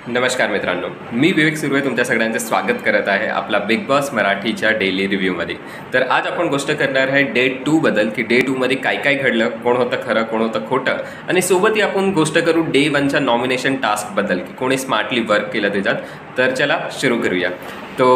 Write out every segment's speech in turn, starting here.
नमस्कार मित्रांनो, मी विवेक सुर्वे तुमच्या सगळ्यांचे स्वागत करत आहे आपला बिग बॉस मराठीच्या डेली रिव्ह्यूमध्ये। तर आज आपण गोष्ट करणार आहे डे 2 बद्दल की डे 2 मध्ये काय काय घडलं, कोण होतं खरं कोण होतं खोटं, आणि सोबतही आपण गोष्ट करू डे 1च्या नॉमिनेशन टास्क बद्दल की कोणी स्मार्टली वर्क केलं त्याच्यात। तर चला शुरू करूया। तो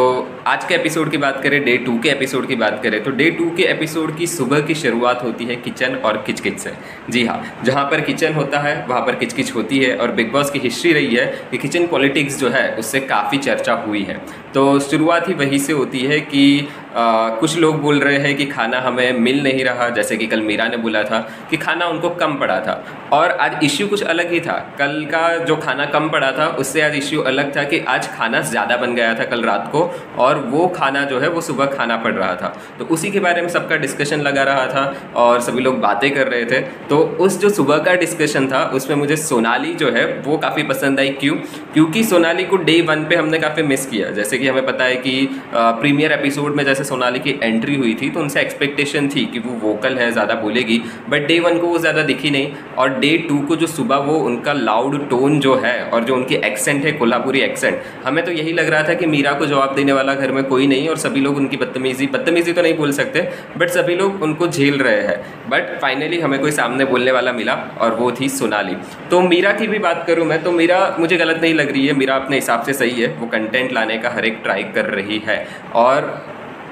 आज के एपिसोड की बात करें, डे 2 के एपिसोड की बात करें तो डे 2 के एपिसोड की सुबह की शुरुआत होती है किचन और किचकिच से। जी हाँ, जहाँ पर किचन होता है वहाँ पर किचकिच होती है और बिग बॉस की हिस्ट्री रही है कि किचन पॉलिटिक्स जो है उससे काफ़ी चर्चा हुई है। तो शुरुआत ही वहीं से होती है कि कुछ लोग बोल रहे हैं कि खाना हमें मिल नहीं रहा, जैसे कि कल मीरा ने बोला था कि खाना उनको कम पड़ा था। और आज इश्यू कुछ अलग ही था, कल का जो खाना कम पड़ा था उससे आज इश्यू अलग था कि आज खाना ज़्यादा बन गया था कल रात को और वो खाना जो है वो सुबह खाना पड़ रहा था। तो उसी के बारे में सबका डिस्कशन लगा रहा था और सभी लोग बातें कर रहे थे। तो उस जो सुबह का डिस्कशन था उसमें मुझे सोनाली जो है वो काफ़ी पसंद आई। क्योंकि सोनाली को डे 1 पे हमने काफ़ी मिस किया। जैसे कि हमें पता है कि प्रीमियर एपिसोड में जैसे सोनाली की एंट्री हुई थी तो उनसे एक्सपेक्टेशन थी कि वो वोकल है, ज़्यादा बोलेगी, बट डे 1 को वो ज़्यादा दिखी नहीं। और डे 2 को जो सुबह वो उनका लाउड टोन जो है और जो उनकी एक्सेंट है कोल्हापुरी एक्सेंट, हमें तो यही लग रहा था कि मीरा को जवाब देने वाला घर में कोई नहीं और सभी लोग उनकी बदतमीज़ी तो नहीं बोल सकते बट सभी लोग उनको झेल रहे हैं। बट फाइनली हमें कोई सामने बोलने वाला मिला और वो थी सोनाली। तो मीरा की भी बात करूँ मैं तो मीरा मुझे गलत नहीं लग रही है, मीरा अपने हिसाब से सही है, वो कंटेंट लाने का हर एक ट्राई कर रही है। और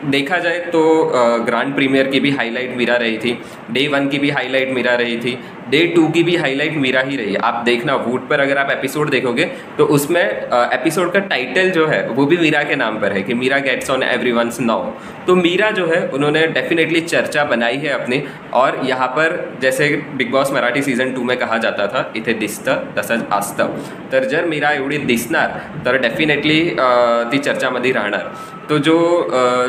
देखा जाए तो ग्रांड प्रीमियर की भी हाईलाइट मीरा रही थी, डे 1 की भी हाईलाइट मीरा रही थी, डे 2 की भी हाईलाइट मीरा ही रही है। आप देखना वूट पर अगर आप एपिसोड देखोगे तो उसमें एपिसोड का टाइटल जो है वो भी मीरा के नाम पर है कि Meera gets on everyone's now. तो मीरा जो है उन्होंने डेफिनेटली चर्चा बनाई है अपनी। और यहाँ पर जैसे बिग बॉस मराठी सीझन 2 में कहा जाता था इथे दिसतं तसंच असतं, तर जर मीरा एवढी दिसणार तर डेफिनेटली ती चर्चामध्ये राहणार। तो जो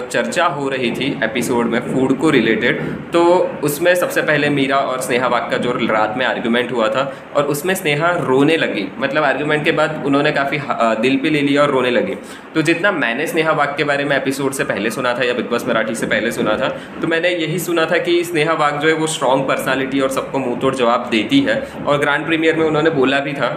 चर्चा हो रही थी एपिसोड में फूड को रिलेटेड, तो उसमें सबसे पहले मीरा और स्नेहा वाग का जो रात में आर्गुमेंट हुआ था और उसमें स्नेहा रोने लगी, मतलब आर्गुमेंट के बाद उन्होंने काफ़ी दिल पे ले लिया और रोने लगी। तो जितना मैंने स्नेहा वाग के बारे में एपिसोड से पहले सुना था या बिग बॉस मराठी से पहले सुना था तो मैंने यही सुना था कि स्नेहा वाग जो है वो स्ट्रॉन्ग पर्सनालिटी और सबको मुँह तोड़ जवाब देती है। और ग्रांड प्रीमियर में उन्होंने बोला भी था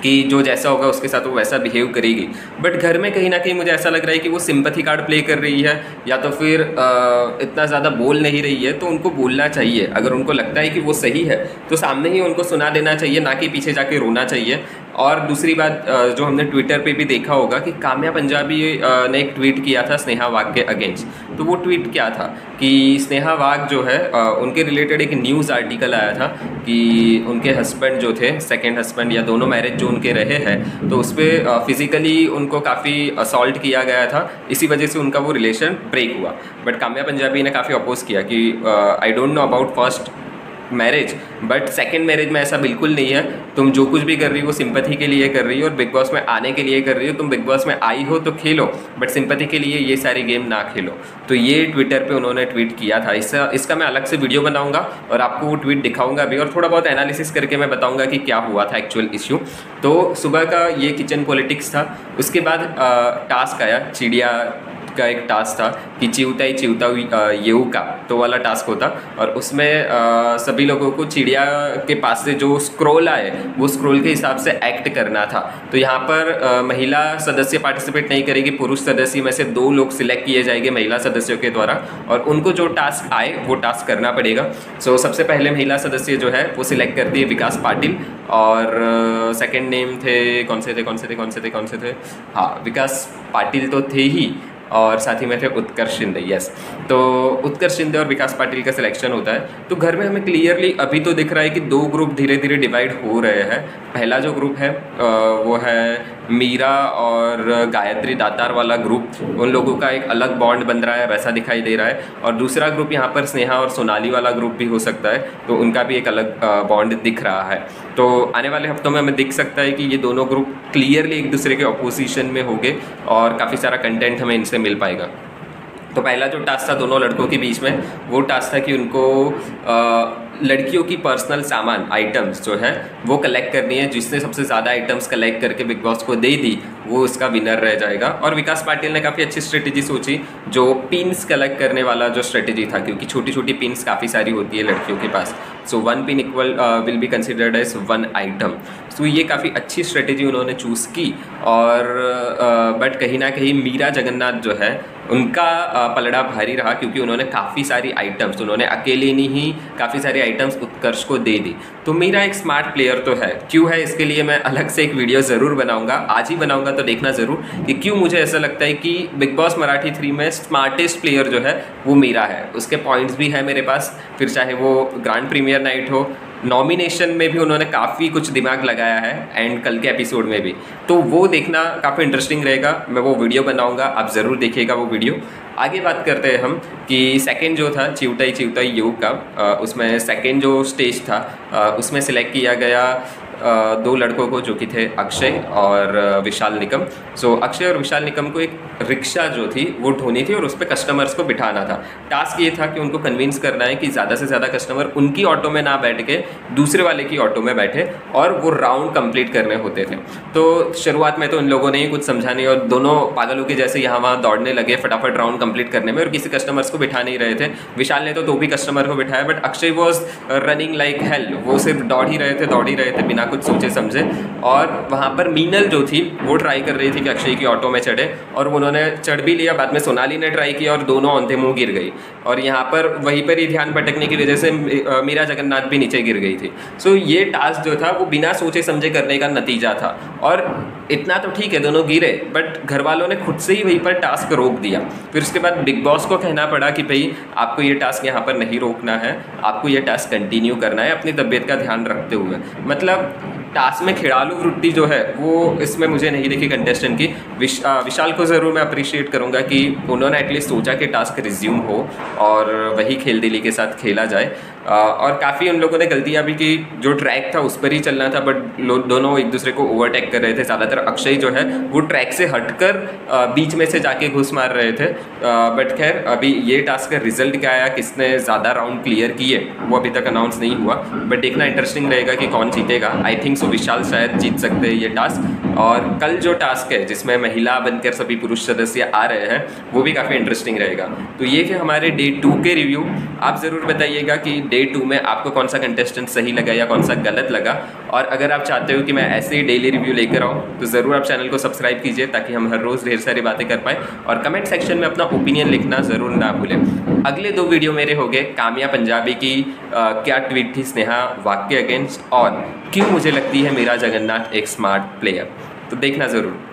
कि जो जैसा होगा उसके साथ वो वैसा बिहेव करेगी। बट घर में कहीं ना कहीं मुझे ऐसा लग रहा है कि वो सिंपैथी कार्ड प्ले कर रही है या तो फिर इतना ज़्यादा बोल नहीं रही है। तो उनको बोलना चाहिए, अगर उनको लगता है कि वो सही है तो सामने ही उनको सुना देना चाहिए, ना कि पीछे जाके रोना चाहिए। और दूसरी बात जो हमने ट्विटर पे भी देखा होगा कि काम्या पंजाबी ने एक ट्वीट किया था स्नेहा वाग के अगेंस्ट। तो वो ट्वीट क्या था कि स्नेहा वाग जो है उनके रिलेटेड एक न्यूज़ आर्टिकल आया था कि उनके हस्बैंड जो थे, सेकंड हस्बैंड या दोनों मैरिज जो उनके रहे हैं, तो उस पर फिज़िकली उनको काफ़ी असॉल्ट किया गया था, इसी वजह से उनका वो रिलेशन ब्रेक हुआ। बट काम्या पंजाबी ने काफ़ी अपोज किया कि I don't know about first marriage but second marriage में ऐसा बिल्कुल नहीं है, तुम जो कुछ भी कर रही हो सिंपैथी के लिए कर रही हो और बिग बॉस में आने के लिए कर रही हो। तुम बिग बॉस में आई हो तो खेलो बट सिंपैथी के लिए ये सारी गेम ना खेलो। तो ये ट्विटर पे उन्होंने ट्वीट किया था। इसका मैं अलग से वीडियो बनाऊंगा और आपको वो ट्वीट दिखाऊंगा भी और थोड़ा बहुत एनालिसिस करके मैं बताऊंगा कि क्या हुआ था एक्चुअल इश्यू। तो सुबह का ये किचन पॉलिटिक्स था। उसके बाद टास्क आया, चिड़िया का एक टास्क था कि चिवताई चिवताई येऊ का, तो वाला टास्क होता। और उसमें सभी लोगों को चिड़िया के पास से जो स्क्रॉल आए वो स्क्रॉल के हिसाब से एक्ट करना था। तो यहाँ पर महिला सदस्य पार्टिसिपेट नहीं करेगी, पुरुष सदस्य में से 2 लोग सिलेक्ट किए जाएंगे महिला सदस्यों के द्वारा और उनको जो टास्क आए वो टास्क करना पड़ेगा। सो सबसे पहले महिला सदस्य जो है वो सिलेक्ट करती है विकास पाटिल और सेकेंड नेम थे कौन से थे, हाँ विकास पाटिल तो थे ही और साथ ही में थे उत्कर्ष शिंदे। यस, तो उत्कर्ष शिंदे और विकास पाटिल का सिलेक्शन होता है। तो घर में हमें क्लियरली अभी तो दिख रहा है कि 2 ग्रुप धीरे धीरे डिवाइड हो रहे हैं। पहला जो ग्रुप है वो है मीरा और गायत्री दातार वाला ग्रुप, उन लोगों का एक अलग बॉन्ड बन रहा है, वैसा दिखाई दे रहा है। और दूसरा ग्रुप यहाँ पर स्नेहा और सोनाली वाला ग्रुप भी हो सकता है, तो उनका भी एक अलग बॉन्ड दिख रहा है। तो आने वाले हफ्तों में हमें दिख सकता है कि ये दोनों ग्रुप क्लियरली एक दूसरे के अपोजिशन में होंगे और काफ़ी सारा कंटेंट हमें इनसे मिल पाएगा। तो पहला जो टास्क था दोनों लड़कों के बीच में वो टास्क था कि उनको लड़कियों की पर्सनल सामान आइटम्स जो है वो कलेक्ट करनी है। जिसने सबसे ज़्यादा आइटम्स कलेक्ट करके बिग बॉस को दे दी वो उसका विनर रह जाएगा। और विकास पाटिल ने काफ़ी अच्छी स्ट्रेटेजी सोची, जो पिन्स कलेक्ट करने वाला जो स्ट्रेटेजी था, क्योंकि छोटी छोटी पिन्स काफ़ी सारी होती है लड़कियों के पास। So 1 pin equal will be considered as 1 item. तो ये काफ़ी अच्छी स्ट्रेटेजी उन्होंने चूज़ की। और बट कहीं ना कहीं मीरा जगन्नाथ जो है उनका पलड़ा भारी रहा, क्योंकि उन्होंने काफ़ी सारी आइटम्स, उन्होंने अकेले नहीं ही काफ़ी सारी आइटम्स उत्कर्ष को दे दी। तो मीरा एक स्मार्ट प्लेयर तो है, क्यों है इसके लिए मैं अलग से एक वीडियो ज़रूर बनाऊंगा, आज ही बनाऊंगा, तो देखना ज़रूर कि क्यों मुझे ऐसा लगता है कि बिग बॉस मराठी 3 में स्मार्टेस्ट प्लेयर जो है वो मीरा है। उसके पॉइंट्स भी है मेरे पास, फिर चाहे वो ग्रैंड प्रीमियर नाइट हो, नॉमिनेशन में भी उन्होंने काफ़ी कुछ दिमाग लगाया है, एंड कल के एपिसोड में भी। तो वो देखना काफ़ी इंटरेस्टिंग रहेगा, मैं वो वीडियो बनाऊंगा, आप ज़रूर देखिएगा वो वीडियो। आगे बात करते हैं हम कि सेकंड जो था चिवटाई चिवटाई योग का, उसमें सेकंड जो स्टेज था उसमें सिलेक्ट किया गया 2 लड़कों को, जो कि थे अक्षय और विशाल निकम। सो अक्षय और विशाल निकम को एक रिक्शा जो थी वो ढोनी थी और उस पर कस्टमर्स को बिठाना था। टास्क ये था कि उनको कन्विंस करना है कि ज़्यादा से ज़्यादा कस्टमर उनकी ऑटो में ना बैठ के दूसरे वाले की ऑटो में बैठे, और वो राउंड कंप्लीट करने होते थे। तो शुरुआत में तो इन लोगों ने ही कुछ समझा नहीं और दोनों पागलों के जैसे यहाँ वहाँ दौड़ने लगे फटाफट राउंड कंप्लीट करने में, और किसी कस्टमर्स को बिठा नहीं रहे थे। विशाल ने तो भी कस्टमर को बिठाया, but Akshay was running like hell, वो सिर्फ दौड़ ही रहे थे बिना कुछ सोचे समझे। और वहाँ पर मीनल जो थी वो ट्राई कर रही थी कि अक्षय की ऑटो में चढ़े, और उन्होंने चढ़ भी लिया। बाद में सोनाली ने ट्राई किया और दोनों औंधे मुंह गिर गई, और यहाँ पर वहीं पर ही ध्यान भटकने की वजह से मीरा जगन्नाथ भी नीचे गिर गई थी। सो ये टास्क जो था वो बिना सोचे समझे करने का नतीजा था। और इतना तो ठीक है, दोनों गिरे, बट घर वालों ने खुद से ही वहीं पर टास्क रोक दिया। फिर उसके बाद बिग बॉस को कहना पड़ा कि भाई आपको ये टास्क यहाँ पर नहीं रोकना है, आपको ये टास्क कंटिन्यू करना है अपनी तबीयत का ध्यान रखते हुए। मतलब टास्क में खिलाड़ू वृत्ति जो है वो इसमें मुझे नहीं दिखी कंटेस्टेंट की। विशाल को ज़रूर मैं अप्रिशिएट करूँगा कि उन्होंने एटलीस्ट सोचा कि टास्क रिज्यूम हो और वही खेल दिली के साथ खेला जाए। और काफ़ी उन लोगों ने गलतियाँ भी की, जो ट्रैक था उस पर ही चलना था, बट दोनों एक दूसरे को ओवरटेक कर रहे थे। ज़्यादातर अक्षय जो है वो ट्रैक से हटकर बीच में से जाके घुस मार रहे थे। बट खैर अभी ये टास्क का रिजल्ट क्या आया, किसने ज़्यादा राउंड क्लियर किए, वो अभी तक अनाउंस नहीं हुआ, बट देखना इंटरेस्टिंग रहेगा कि कौन जीतेगा। आई थिंक सो विशाल शायद जीत सकते हैं ये टास्क। और कल जो टास्क है जिसमें महिला बनकर सभी पुरुष सदस्य आ रहे हैं वो भी काफ़ी इंटरेस्टिंग रहेगा। तो ये थे हमारे डे 2 के रिव्यू। आप ज़रूर बताइएगा कि डे 2 में आपको कौन सा कंटेस्टेंट सही लगा या कौन सा गलत लगा। और अगर आप चाहते हो कि मैं ऐसे ही डेली रिव्यू लेकर आऊँ तो ज़रूर आप चैनल को सब्सक्राइब कीजिए, ताकि हम हर रोज़ ढेर सारी बातें कर पाएँ। और कमेंट सेक्शन में अपना ओपिनियन लिखना ज़रूर ना भूलें। अगले 2 वीडियो मेरे हो गए काम्या पंजाबी की क्या ट्वीट थी स्नेहा वाक के अगेंस्ट, और क्यों मुझे लगती है मीरा जगन्नाथ एक स्मार्ट प्लेयर। तो देखना ज़रूर।